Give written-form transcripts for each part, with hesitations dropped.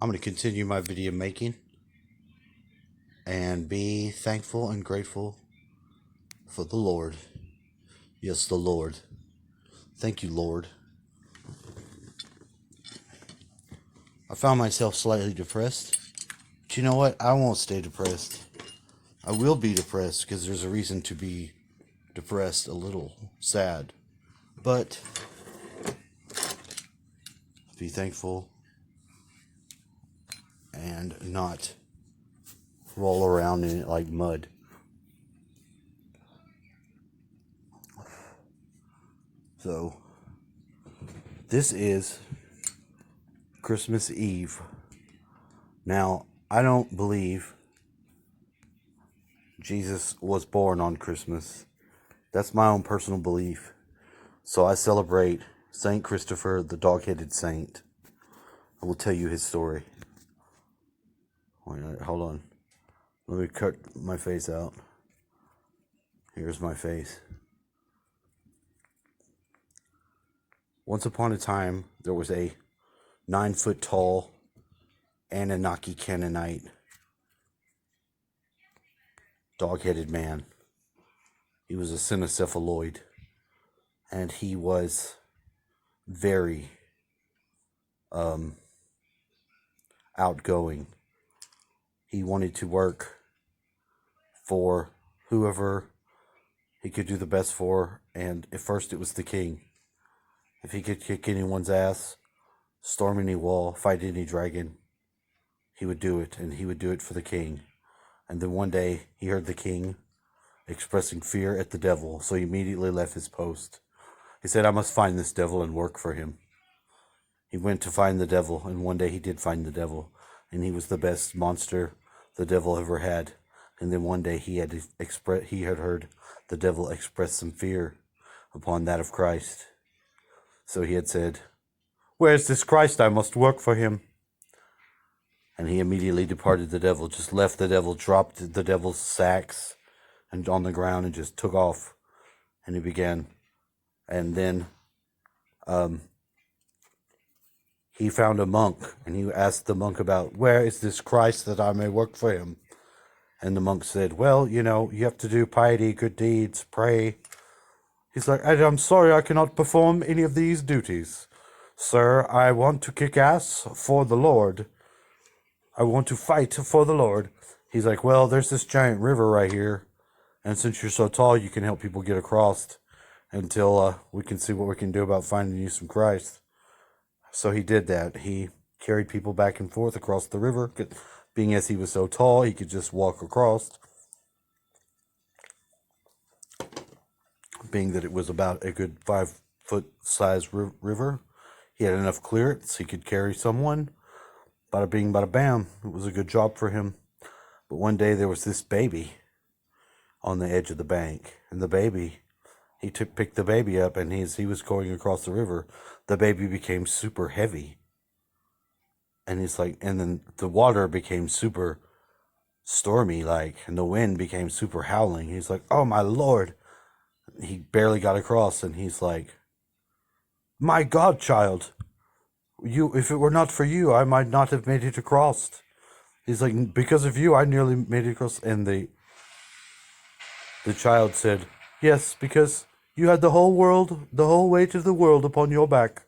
I'm going to continue my video making and be thankful and grateful for the Lord. Yes, the Lord. Thank you, Lord. I found myself slightly depressed. But you know what? I won't stay depressed. I will be depressed because there's a reason to be depressed, a little sad. But be thankful and not roll around in it like mud. So, this is Christmas Eve. Now, I don't believe Jesus was born on Christmas. That's my own personal belief. So I celebrate Saint Christopher, the dog-headed saint. I will tell you his story. Wait, hold on. Let me cut my face out. Here's my face. Once upon a time, there was a 9-foot tall Anunnaki Canaanite dog-headed man. He was a cynocephaloid, and he was very outgoing. He wanted to work for whoever he could do the best for, and at first it was the king. If he could kick anyone's ass, storm any wall, fight any dragon, he would do it, and he would do it for the king. And then one day he heard the king expressing fear at the devil, so he immediately left his post. He said, I must find this devil and work for him. He went to find the devil, and one day he did find the devil, and he was the best monster the devil ever had. And then one day he had heard the devil express some fear upon that of Christ. So he had said, Where's this Christ? I must work for him. And he immediately departed the devil, just left the devil, dropped the devil's sacks and on the ground and just took off. And he began. And then he found a monk, and he asked the monk about, where is this Christ that I may work for him? And the monk said, well, you have to do piety, good deeds, pray. He's like, I'm sorry, I cannot perform any of these duties. Sir, I want to kick ass for the Lord. I want to fight for the Lord. He's like, well, there's this giant river right here, and since you're so tall, you can help people get across until we can see what we can do about finding you some Christ. So he did that. He carried people back and forth across the river. Being as he was so tall, he could just walk across. Being that it was about a good 5-foot size river, he had enough clearance. He could carry someone. Bada bing, bada bam. It was a good job for him. But one day there was this baby on the edge of the bank. And the baby, he picked the baby up, and as he was going across the river, the baby became super heavy. And he's like, and then the water became super stormy, and the wind became super howling. He's like, oh my Lord. He barely got across, and he's like, my God, child, if it were not for you, I might not have made it across. He's like, because of you, I nearly made it across. And the child said, yes, because you had the whole weight of the world upon your back,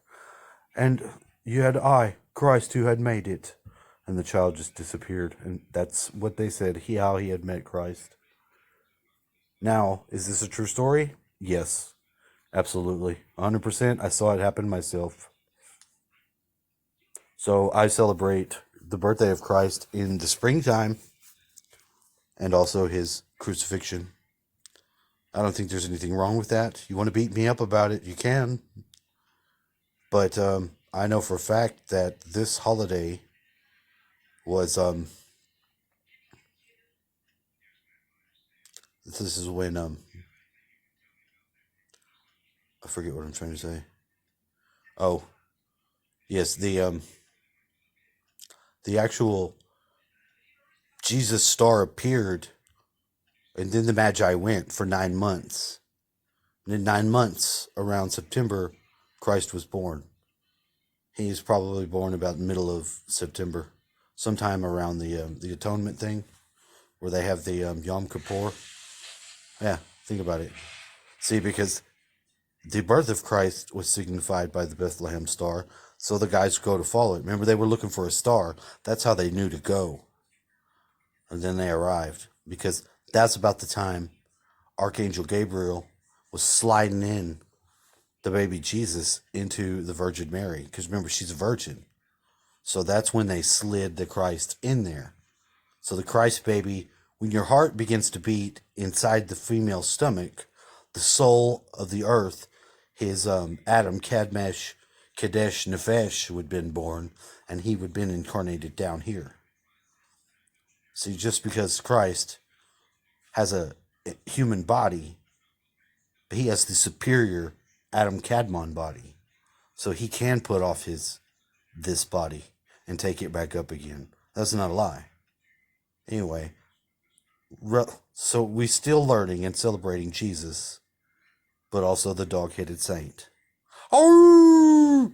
and you had I, Christ, who had made it. And the child just disappeared, and that's what they said, how he had met Christ. Now, is this a true story? Yes, absolutely. 100%. I saw it happen myself. So I celebrate the birthday of Christ in the springtime and also his crucifixion. I don't think there's anything wrong with that. You want to beat me up about it, you can. But I know for a fact that this holiday was this is when I forget what I'm trying to say. Oh, yes, the actual Jesus star appeared, and then the Magi went for 9 months. And in 9 months, around September, Christ was born. He was probably born about the middle of September. sometime around the atonement thing, where they have the Yom Kippur. Yeah, think about it. See, because the birth of Christ was signified by the Bethlehem star, so the guys go to follow it. Remember, they were looking for a star. That's how they knew to go. And then they arrived, because that's about the time Archangel Gabriel was sliding in the baby Jesus into the Virgin Mary. Because remember, she's a virgin. So that's when they slid the Christ in there. So the Christ baby, when your heart begins to beat inside the female stomach, the soul of the earth, his Adam, Kadmesh, Kadesh, Nefesh would have been born, and he would have been incarnated down here. See, just because Christ has a human body, he has the superior Adam Kadmon body. So he can put off this body and take it back up again. That's not a lie. Anyway, so we're still learning and celebrating Jesus, but also the dog-headed saint. Oh!